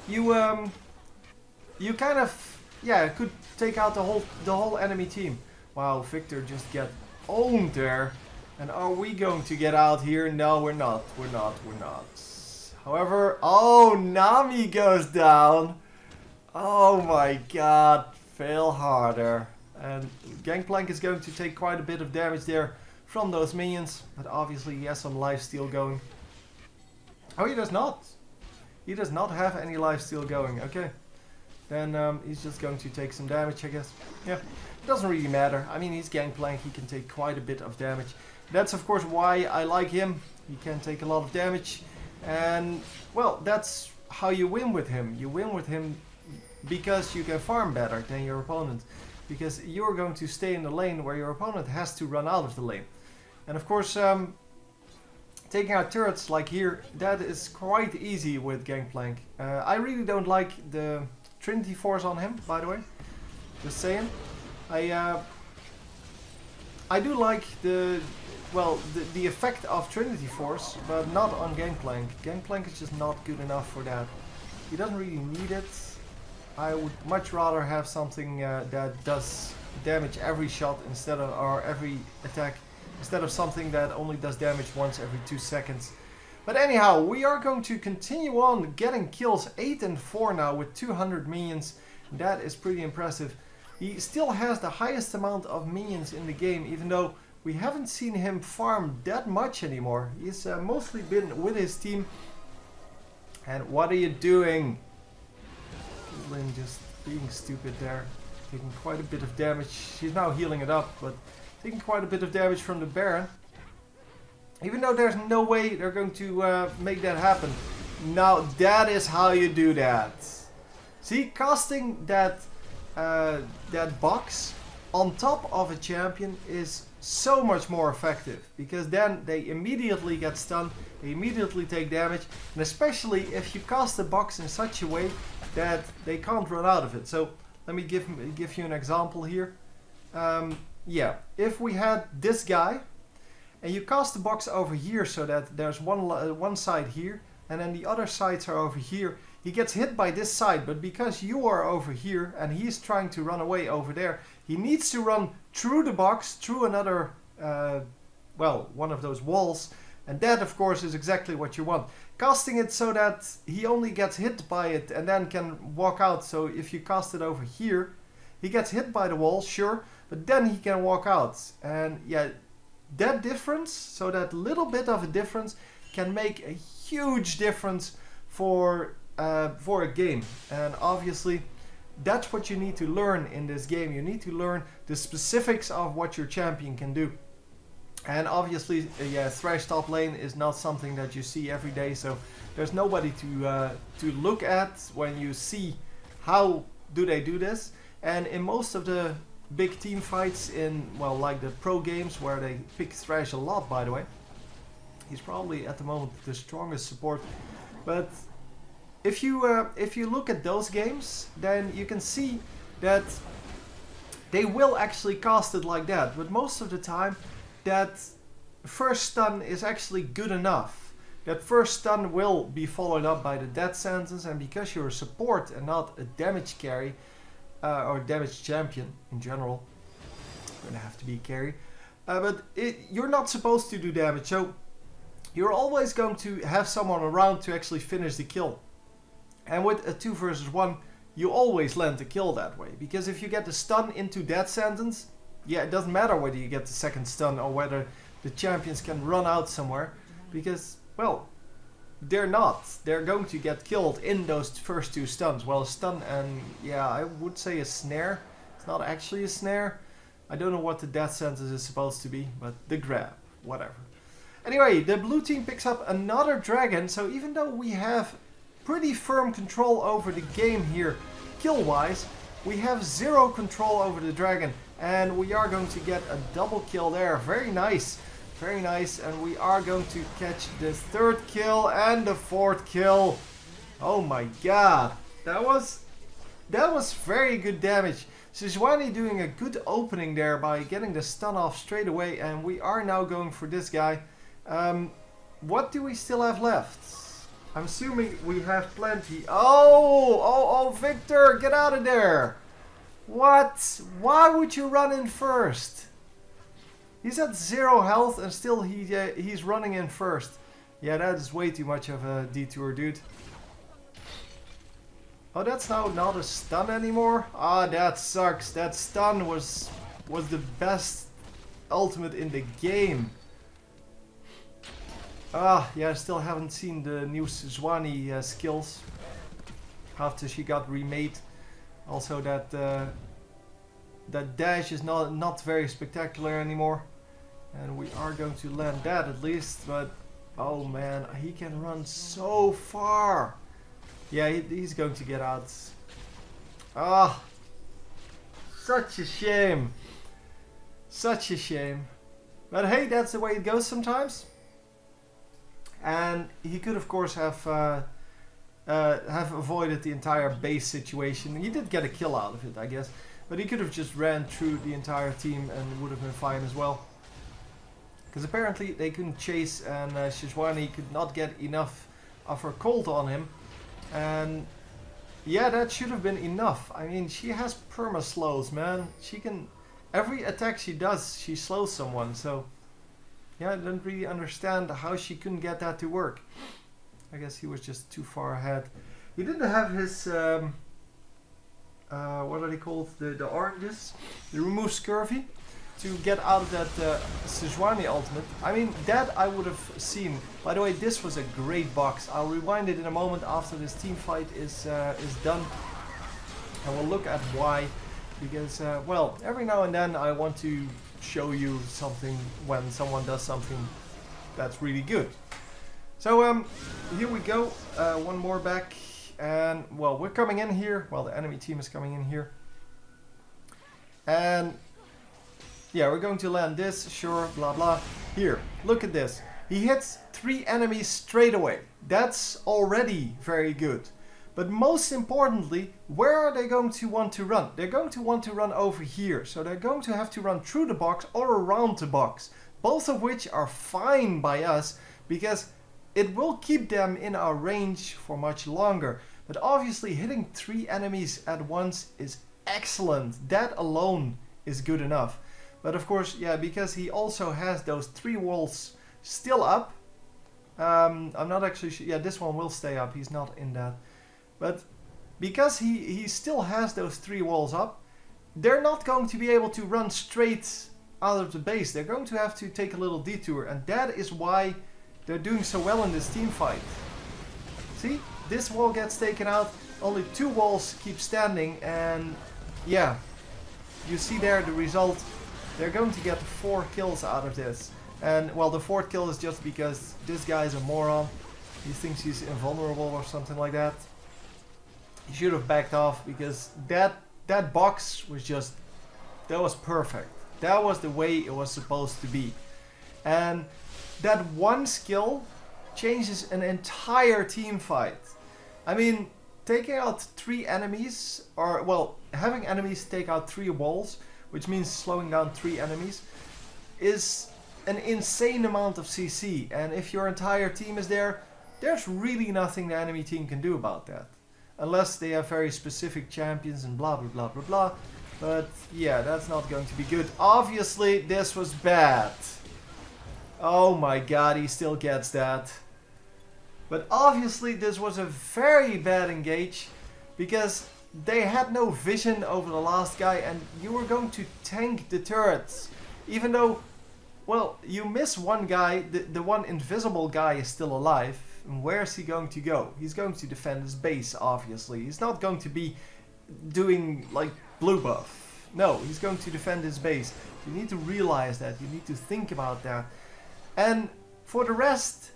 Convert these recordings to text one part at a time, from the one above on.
you kind of, yeah, could take out the whole enemy team. Wow, Victor just get owned there. And are we going to get out here? No, we're not. We're not. We're not. However, oh, Nami goes down. Oh my god, fail harder. And Gangplank is going to take quite a bit of damage there from those minions. But obviously he has some lifesteal going. Oh, he does not. He does not have any lifesteal going. Okay. Then he's just going to take some damage, I guess. Yeah, it doesn't really matter. I mean, he's Gangplank. He can take quite a bit of damage. That's, of course, why I like him. He can take a lot of damage. And, well, that's how you win with him. You win with him because you can farm better than your opponent. Because you're going to stay in the lane where your opponent has to run out of the lane. And, of course, taking out turrets like here, that is quite easy with Gangplank. I really don't like the Trinity Force on him, by the way. Just saying. I do like the effect of Trinity Force, but not on Gangplank. Gangplank is just not good enough for that. He doesn't really need it. I would much rather have something that does damage every shot instead of, or every attack, instead of something that only does damage once every 2 seconds. But anyhow, we are going to continue on getting kills 8 and 4 now with 200 minions. That is pretty impressive. He still has the highest amount of minions in the game, even though we haven't seen him farm that much anymore. He's mostly been with his team. And what are you doing? Lynn just being stupid there. Taking quite a bit of damage. She's now healing it up, but taking quite a bit of damage from the Baron. Even though there's no way they're going to make that happen. Now that is how you do that. See, casting that box on top of a champion is so much more effective. Because then they immediately get stunned, they immediately take damage. And especially if you cast the box in such a way that they can't run out of it. So let me give you an example here. Yeah, if we had this guy, and you cast the box over here so that there's one side here, and then the other sides are over here. He gets hit by this side, but because you are over here and he's trying to run away over there, he needs to run through the box, through another, well, one of those walls. And that, of course, is exactly what you want. Casting it so that he only gets hit by it and then can walk out. So if you cast it over here, he gets hit by the wall, sure, but then he can walk out. And yeah, that difference, so that little bit of a difference, can make a huge difference for a game. And obviously, that's what you need to learn in this game. You need to learn the specifics of what your champion can do. And obviously, yeah, Thresh top lane is not something that you see every day, so there's nobody to look at when you see how do they do this. And in most of the big team fights in, well, like the pro games where they pick Thresh a lot, by the way. He's probably at the moment the strongest support. But if you look at those games, then you can see that they will actually cast it like that. But most of the time, that first stun is actually good enough. That first stun will be followed up by the death sentence, and because you're a support and not a damage carry, or damage champion in general, you're gonna have to be carry. But you're not supposed to do damage, so you're always going to have someone around to actually finish the kill. And with a 2 versus 1, you always land the kill that way. Because if you get the stun into death sentence, yeah, it doesn't matter whether you get the second stun or whether the champions can run out somewhere. Because, well, they're not. They're going to get killed in those first 2 stuns. Well, a stun and, yeah, I would say a snare. It's not actually a snare. I don't know what the death sentence is supposed to be, but the grab, whatever. Anyway, the blue team picks up another dragon. So even though we have pretty firm control over the game here, kill-wise, we have 0 control over the dragon. And we are going to get a double kill there. Very nice. Very nice. And we are going to catch the 3rd kill and the 4th kill. Oh my god. That was very good damage. Sejuani doing a good opening there by getting the stun off straight away. And we are now going for this guy. What do we still have left? I'm assuming we have plenty. Oh, Victor, get out of there. What? Why would you run in first? He's at 0 health and still he's running in first. Yeah, that is way too much of a detour, dude. Oh, that's now not a stun anymore? Ah, that sucks. That stun was the best ultimate in the game. Ah, yeah, I still haven't seen the new Sejuani skills after she got remade. Also, that dash is not very spectacular anymore, and we are going to land that at least. But oh man, he can run so far. Yeah, he's going to get out. Ah, such a shame. Such a shame. But hey, that's the way it goes sometimes. And he could, of course, have avoided the entire base situation. He did get a kill out of it, I guess. But he could have just ran through the entire team and would have been fine as well. Because apparently they couldn't chase, and Sejuani could not get enough of her cold on him. And yeah, that should have been enough. I mean, she has perma slows, man. She can... Every attack she does, she slows someone, so... Yeah, I don't really understand how she couldn't get that to work. I guess he was just too far ahead. He didn't have his... what are they called? The oranges? The remove scurvy. To get out of that Sejuani ultimate. I mean, that I would have seen. By the way, this was a great box. I'll rewind it in a moment after this team fight is done. And we'll look at why. Because, well, every now and then I want to show you something when someone does something that's really good. So, here we go. One more back. And, well, we're coming in here. Well, the enemy team is coming in here. And... yeah, we're going to land this, sure, blah blah. Here, look at this. He hits 3 enemies straight away. That's already very good. But most importantly, where are they going to want to run? They're going to want to run over here. So they're going to have to run through the box or around the box. Both of which are fine by us, because it will keep them in our range for much longer. But obviously hitting 3 enemies at once is excellent. That alone is good enough. But of course, yeah, because he also has those 3 walls still up. I'm not actually sure. Yeah, this one will stay up. He's not in that. But because he still has those 3 walls up, they're not going to be able to run straight out of the base. They're going to have to take a little detour. And that is why they're doing so well in this team fight. See? This wall gets taken out. Only 2 walls keep standing. And yeah, you see there the result. They're going to get 4 kills out of this. And, well, the 4th kill is just because this guy is a moron. He thinks he's invulnerable or something like that. He should have backed off, because that box was just... that was perfect. That was the way it was supposed to be. And that one skill changes an entire team fight. I mean, taking out 3 enemies, or, well, having enemies take out 3 walls, which means slowing down 3 enemies, is an insane amount of CC. And if your entire team is there, there's really nothing the enemy team can do about that. Unless they have very specific champions and blah blah blah blah blah. But yeah, that's not going to be good. Obviously, this was bad. Oh my god, he still gets that. But obviously, this was a very bad engage, because they had no vision over the last guy, and you were going to tank the turrets. Even though, well, you miss one guy, the one invisible guy is still alive. And where is he going to go? He's going to defend his base, obviously. He's not going to be doing, like, blue buff. No, he's going to defend his base. You need to realize that. You need to think about that. And for the rest...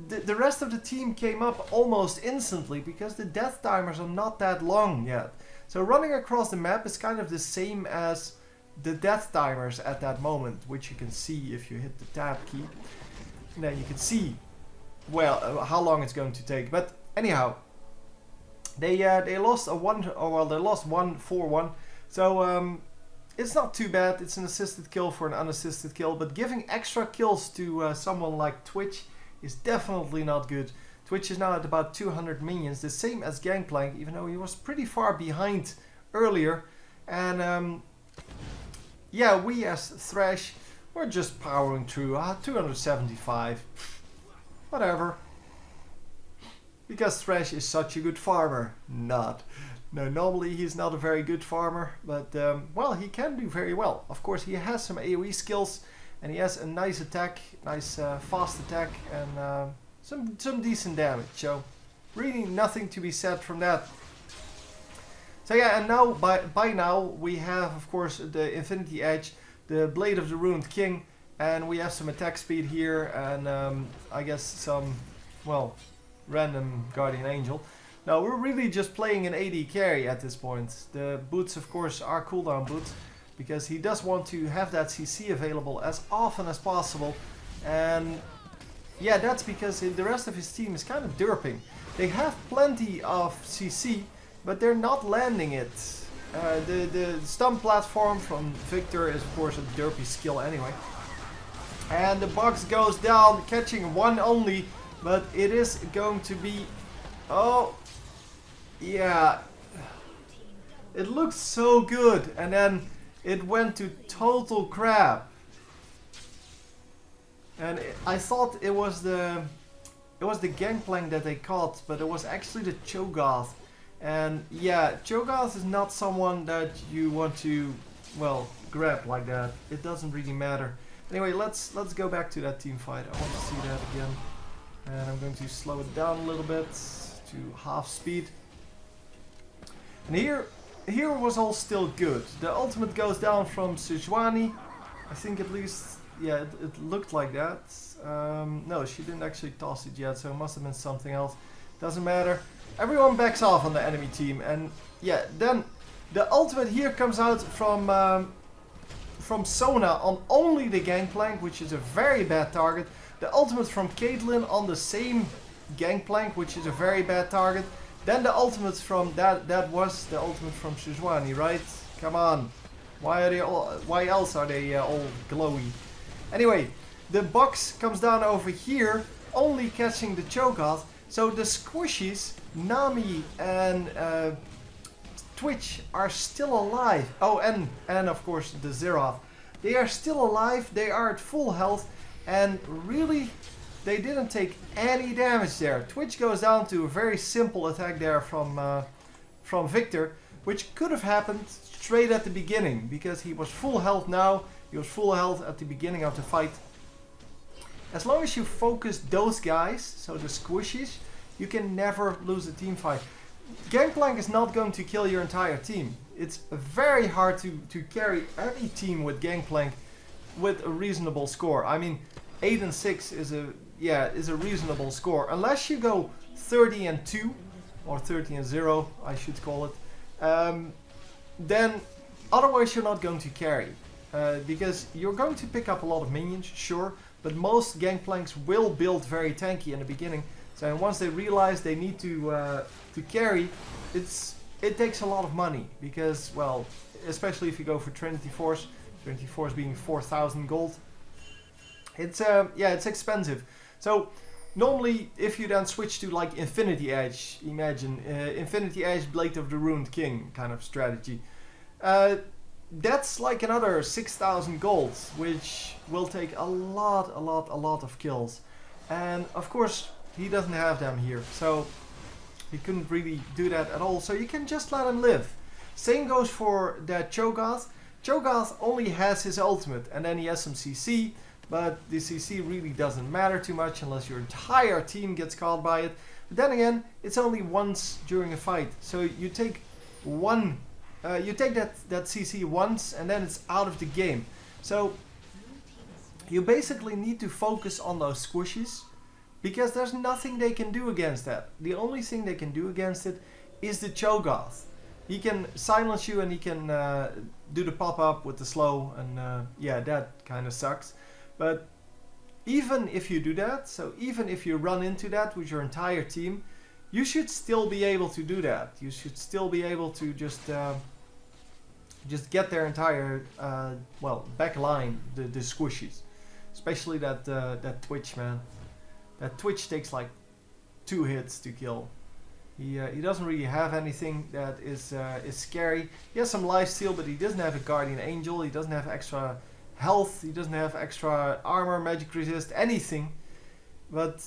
The rest of the team came up almost instantly, because the death timers are not that long yet. So running across the map is kind of the same as the death timers at that moment, which you can see if you hit the tab key. And then you can see, well, how long it's going to take. But anyhow, they lost a 4-1. So it's not too bad. It's an assisted kill for an unassisted kill, but giving extra kills to someone like Twitch is definitely not good. Twitch is now at about 200 minions, the same as Gangplank, even though he was pretty far behind earlier. And yeah, we as Thresh, we're just powering through. 275. Whatever. Because Thresh is such a good farmer. Not. No, normally he's not a very good farmer, but well, he can do very well. Of course, he has some AoE skills, and he has a nice attack, nice fast attack, and some decent damage. So really nothing to be said from that. So yeah, and now by now we have, of course, the Infinity Edge, the Blade of the Ruined King, and we have some attack speed here, and I guess some, well, random Guardian Angel. Now we're really just playing an AD carry at this point. The boots, of course, are cooldown boots, because he does want to have that CC available as often as possible. And yeah, that's because the rest of his team is kind of derping. They have plenty of CC, but they're not landing it. The stun platform from Victor is, of course, a derpy skill anyway. And the box goes down, catching one only, but it is going to be... Oh, yeah. It looked so good, and then it went to total crap. And I thought it was the Gangplank that they caught, but it was actually the Cho'Gath. And yeah, Cho'Gath is not someone that you want to, well, grab like that. It doesn't really matter. Anyway, let's go back to that team fight. I want to see that again. And I'm going to slow it down a little bit to half speed. And here was all still good. The ultimate goes down from Sejuani. I think at least, yeah, it looked like that. No, she didn't actually toss it yet, so it must have been something else. Doesn't matter. Everyone backs off on the enemy team, and yeah, then the ultimate here comes out from Sona on only the Gangplank, which is a very bad target. The ultimate from Caitlyn on the same Gangplank, which is a very bad target. Then the ultimate from that was the ultimate from Sejuani, right? Come on, why else are they all glowy? Anyway, the box comes down over here, only catching the Cho'Gath. So the squishies, Nami and Twitch are still alive. Oh, and of course the Xerath. They are still alive, they are at full health, and really they didn't take any damage there. Twitch goes down to a very simple attack there from Victor, which could have happened straight at the beginning, because he was full health now, he was full health at the beginning of the fight. As long as you focus those guys, so the squishies, you can never lose a team fight. Gangplank is not going to kill your entire team. It's very hard to carry any team with Gangplank with a reasonable score. I mean, 8 and 6 is a reasonable score. Unless you go 30 and 2, or 30 and 0, I should call it. Then otherwise you're not going to carry. Because you're going to pick up a lot of minions, sure. But most Gangplanks will build very tanky in the beginning. So once they realize they need to carry, it takes a lot of money. Because, well, especially if you go for Trinity Force being 4,000 gold. It's yeah, it's expensive. So normally if you then switch to like Infinity Edge, imagine Infinity Edge, Blade of the Ruined King kind of strategy. That's like another 6,000 gold, which will take a lot of kills. And of course he doesn't have them here, so he couldn't really do that at all. So you can just let him live. Same goes for that Cho'Gath. Cho'Gath only has his ultimate, and then he has some CC, but the CC really doesn't matter too much unless your entire team gets caught by it. But then again, it's only once during a fight, so you take one. You take that CC once and then it's out of the game. So you basically need to focus on those squishies, because there's nothing they can do against that. The only thing they can do against it is the Cho'Gath. He can silence you and he can do the pop-up with the slow, and yeah, that kind of sucks. But even if you do that, so even if you run into that with your entire team, you should still be able to do that. You should still be able to just get their entire, well, back line, the squishies. Especially that Twitch, man. That Twitch takes like 2 hits to kill. He doesn't really have anything that is scary. He has some lifesteal, but he doesn't have a Guardian Angel. He doesn't have extra health. He doesn't have extra armor, magic resist, anything. But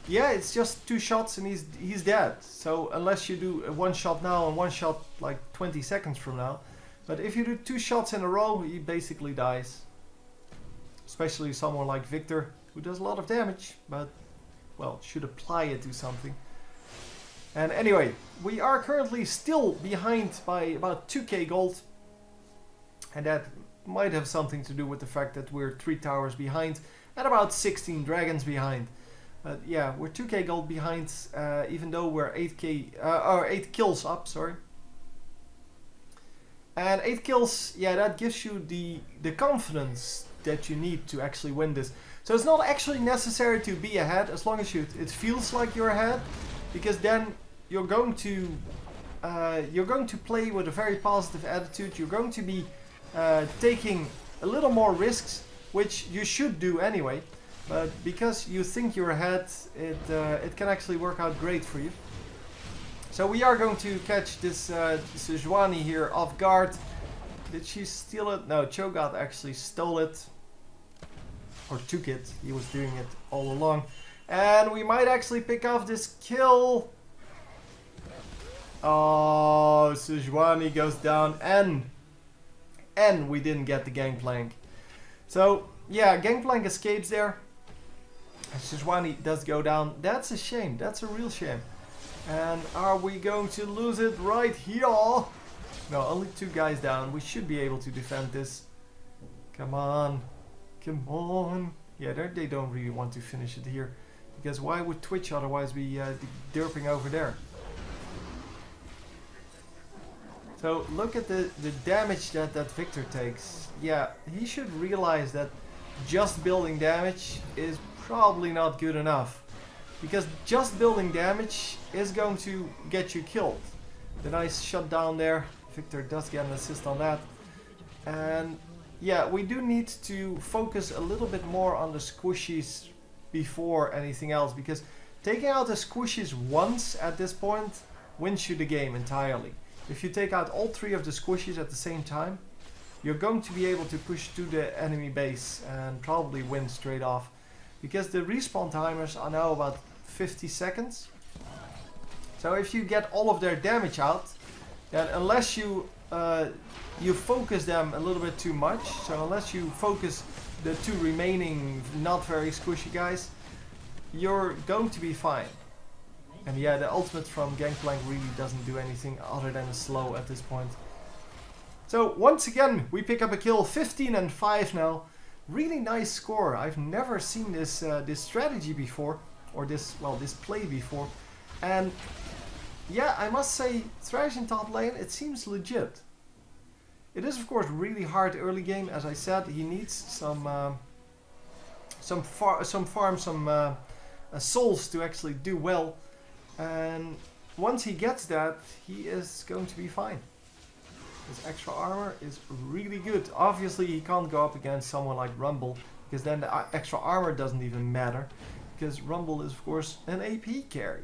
yeah, it's just 2 shots and he's dead. So unless you do a 1 shot now and 1 shot like 20 seconds from now. But if you do 2 shots in a row, he basically dies. Especially someone like Victor, who does a lot of damage, but well, should apply it to something. And anyway, we are currently still behind by about 2k gold. And that might have something to do with the fact that we're 3 towers behind and about 16 dragons behind. But yeah, we're 2k gold behind, even though we're 8 kills up, sorry. And 8 kills, yeah, that gives you the confidence that you need to actually win this. So it's not actually necessary to be ahead, as long as it feels like you're ahead, because then you're going to play with a very positive attitude. You're going to be taking a little more risks, which you should do anyway. But because you think you're ahead, it can actually work out great for you. So we are going to catch this Sejuani here off guard. Did she steal it? No, Cho'Gath actually stole it. Or took it. He was doing it all along. And we might actually pick off this kill. Oh, Sejuani goes down and we didn't get the gangplank. So yeah, gangplank escapes there. Sejuani does go down. That's a shame. That's a real shame. And are we going to lose it right here? No, only 2 guys down. We should be able to defend this. Come on. Come on. Yeah, they don't really want to finish it here. Because why would Twitch otherwise be derping over there? So look at the damage that Victor takes. Yeah, he should realize that just building damage is probably not good enough. Because just building damage is going to get you killed. The nice shutdown there. Victor does get an assist on that. And yeah, we do need to focus a little bit more on the squishies before anything else. Because taking out the squishies once at this point wins you the game entirely. If you take out all 3 of the squishies at the same time, you're going to be able to push to the enemy base and probably win straight off. Because the respawn timers are now about 50 seconds. So if you get all of their damage out, then unless you focus them a little bit too much, so unless you focus the 2 remaining not very squishy guys, you're going to be fine. And yeah, the ultimate from Gangplank really doesn't do anything other than a slow at this point. So once again, we pick up a kill, 15 and 5 now. Really nice score. I've never seen this this strategy before, or this play before. And yeah, I must say, Thresh in top lane, it seems legit. It is of course really hard early game, as I said. He needs some souls to actually do well. And once he gets that, he is going to be fine. His extra armor is really good. Obviously he can't go up against someone like Rumble, because then the extra armor doesn't even matter, because Rumble is of course an AP carry.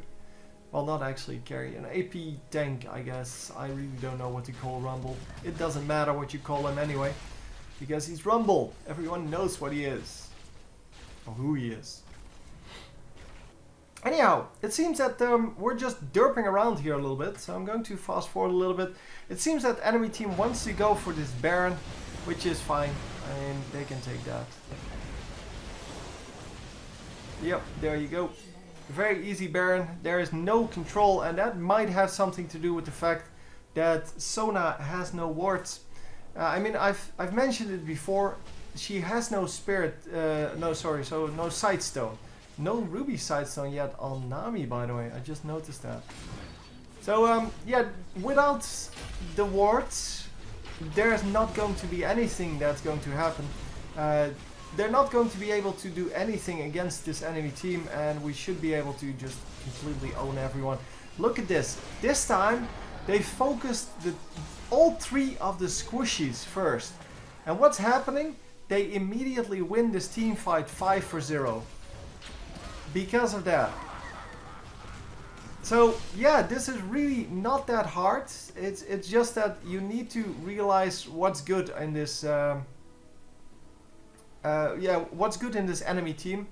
Well, not actually carry, an AP tank, I guess. I really don't know what to call Rumble. It doesn't matter what you call him anyway, because he's Rumble. Everyone knows what he is, or who he is. Anyhow, it seems that we're just derping around here a little bit, so I'm going to fast forward a little bit. It seems that enemy team wants to go for this Baron, which is fine. I mean, they can take that. Yep, there you go. Very easy Baron. There is no control, and that might have something to do with the fact that Sona has no wards. I mean, I've mentioned it before. She has no spirit. No Sightstone. No Ruby Sightstone yet on Nami, by the way. I just noticed that. So yeah, without the wards, there's not going to be anything that's going to happen. They're not going to be able to do anything against this enemy team, and we should be able to just completely own everyone. Look at this. This time, they focused all 3 of the squishies first. And what's happening? They immediately win this team fight 5-0. Because of that. So yeah, this is really not that hard. It's just that you need to realize what's good in this. Yeah, what's good in this enemy team,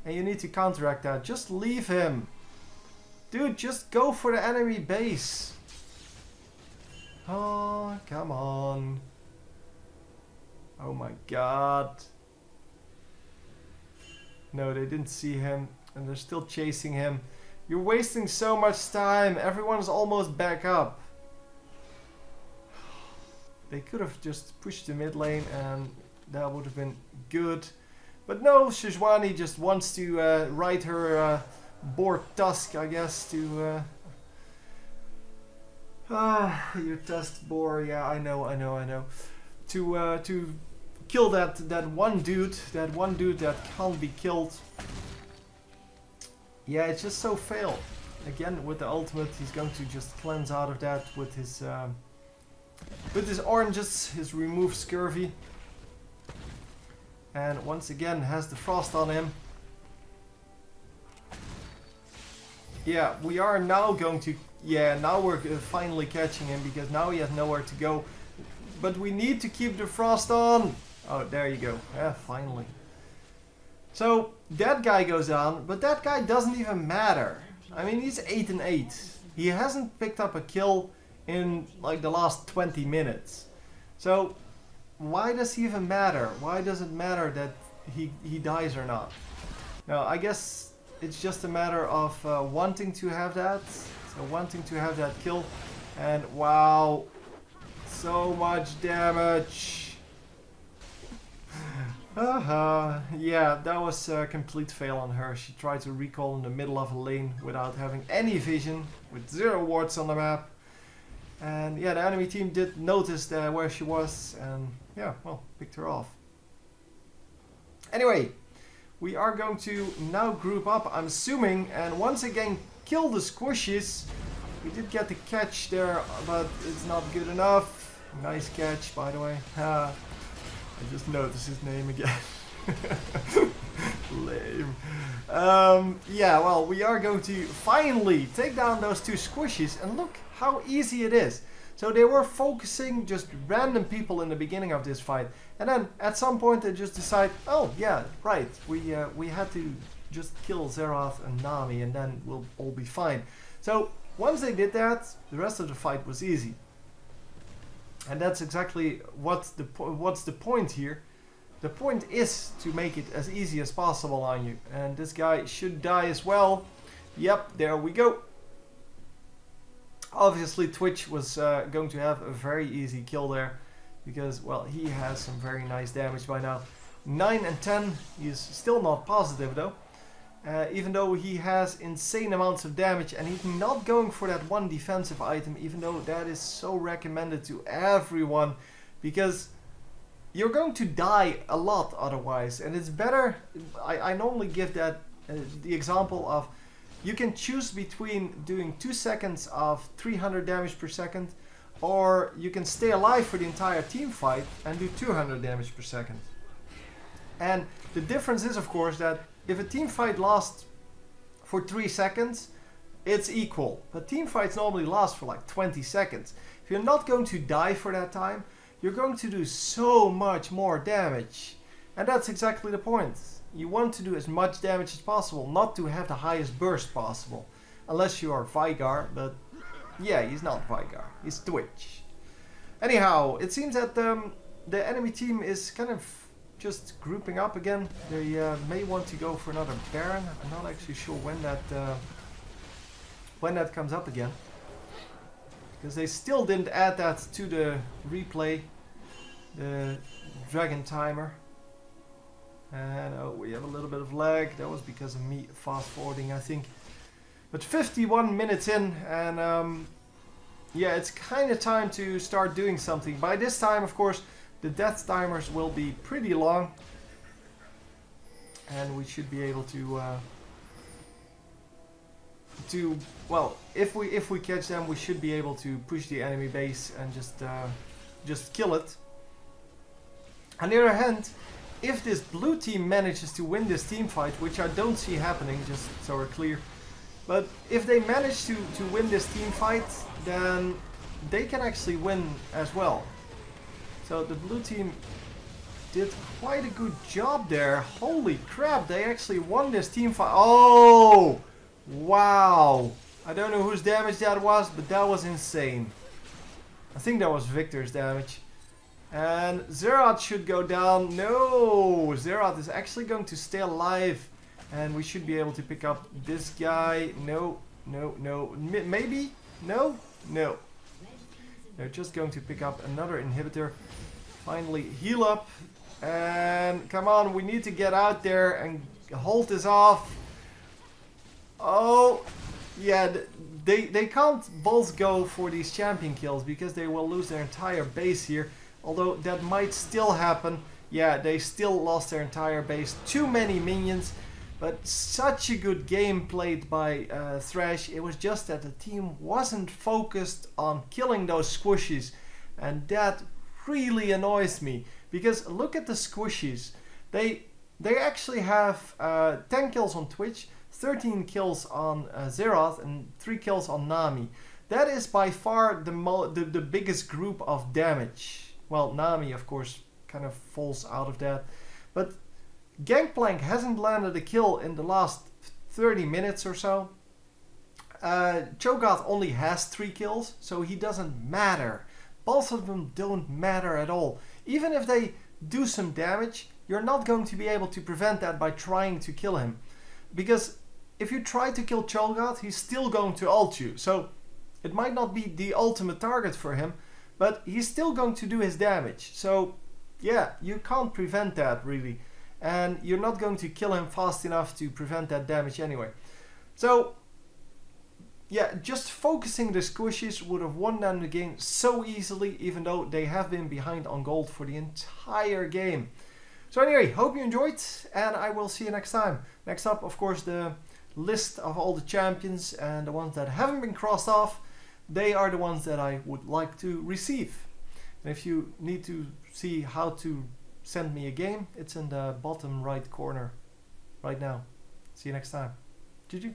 and you need to counteract that. Just leave him, dude. Just go for the enemy base. Oh, come on. Oh my god. No, they didn't see him, and they're still chasing him. You're wasting so much time. Everyone's almost back up. They could have just pushed the mid lane, and that would have been good. But no, Sejuani just wants to ride her boar tusk, I guess, to... your tusked boar, yeah, I know. To kill that one dude that can't be killed. Yeah, it's just so fail. Again, with the ultimate, he's going to just cleanse out of that with his oranges, his remove scurvy. And once again has the frost on him. Yeah, we are now going to... Yeah, now we're finally catching him, because now he has nowhere to go. But we need to keep the frost on. Oh, there you go. Yeah, finally. So, that guy goes down, but that guy doesn't even matter. I mean, he's 8 and 8. He hasn't picked up a kill in like the last 20 minutes. So, why does he even matter? Why does it matter that he dies or not? Now, I guess it's just a matter of wanting to have that. So, wanting to have that kill. And wow, so much damage. Yeah, that was a complete fail on her. She tried to recall in the middle of a lane without having any vision, with 0 wards on the map. And yeah, the enemy team did notice where she was, and yeah, well, picked her off. Anyway, we are going to now group up, I'm assuming, and once again kill the squishes. We did get the catch there, but it's not good enough. Nice catch, by the way. I just noticed his name again. Lame. Yeah, well, we are going to finally take down those 2 squishes, and look how easy it is. So they were focusing just random people in the beginning of this fight, and then at some point they just decide, oh yeah, right, we had to just kill Xerath and Nami, and then we'll all be fine. So once they did that, the rest of the fight was easy. And that's exactly what's the point here. The point is to make it as easy as possible on you. And this guy should die as well. Yep, there we go. Obviously Twitch was going to have a very easy kill there. Because, well, he has some very nice damage by now. 9 and 10, he is still not positive though. Even though he has insane amounts of damage, and he's not going for that one defensive item, even though that is so recommended to everyone, because you're going to die a lot otherwise, and it's better. I normally give that the example of, you can choose between doing 2 seconds of 300 damage per second, or you can stay alive for the entire team fight and do 200 damage per second. And the difference is, of course, that if a team fight lasts for 3 seconds, it's equal. But team fights normally last for like 20 seconds. If you're not going to die for that time, you're going to do so much more damage. And that's exactly the point. You want to do as much damage as possible, not to have the highest burst possible. Unless you are Vygar, but yeah, he's not Vygar, he's Twitch. Anyhow, it seems that the enemy team is kind of just grouping up again. They may want to go for another Baron. I'm not actually sure when that comes up again, because they still didn't add that to the replay, the dragon timer. And oh, we have a little bit of lag. That was because of me fast forwarding, I think. But 51 minutes in, and yeah, it's kind of time to start doing something. By this time, of course, the death timers will be pretty long, and we should be able to well, if we catch them, we should be able to push the enemy base and just kill it. On the other hand, if this blue team manages to win this team fight, which I don't see happening, just so we're clear, But if they manage to win this team fight, then they can actually win as well. So the blue team did quite a good job there. Holy crap, they actually won this team fight. Oh! Wow! I don't know whose damage that was, but that was insane. I think that was Victor's damage. And Zerat should go down. No! Zerat is actually going to stay alive. And we should be able to pick up this guy. No, no, no. Maybe? No? No. They're just going to pick up another inhibitor. Finally heal up. And come on, we need to get out there and hold this off. Oh, yeah, they can't both go for these champion kills because they will lose their entire base here. Although that might still happen. Yeah, they still lost their entire base. Too many minions. But such a good game played by Thresh. It was just that the team wasn't focused on killing those squishies. And that really annoys me. Because look at the squishies. They actually have 10 kills on Twitch, 13 kills on Zeroth, and 3 kills on Nami. That is by far the biggest group of damage. Well, Nami, of course, kind of falls out of that. But Gangplank hasn't landed a kill in the last 30 minutes or so. Cho'Gath only has 3 kills, so he doesn't matter. Both of them don't matter at all. Even if they do some damage, you're not going to be able to prevent that by trying to kill him. Because if you try to kill Cho'Gath, he's still going to ult you. So it might not be the ultimate target for him, but he's still going to do his damage. So yeah, you can't prevent that really. And you're not going to kill him fast enough to prevent that damage anyway. So yeah, just focusing the squishies would have won them the game so easily, even though they have been behind on gold for the entire game. So anyway, hope you enjoyed, and I will see you next time. Next up, of course, the list of all the champions, and the ones that haven't been crossed off, they are the ones that I would like to receive. And if you need to see how to send me a game, it's in the bottom right corner right now. See you next time. GG.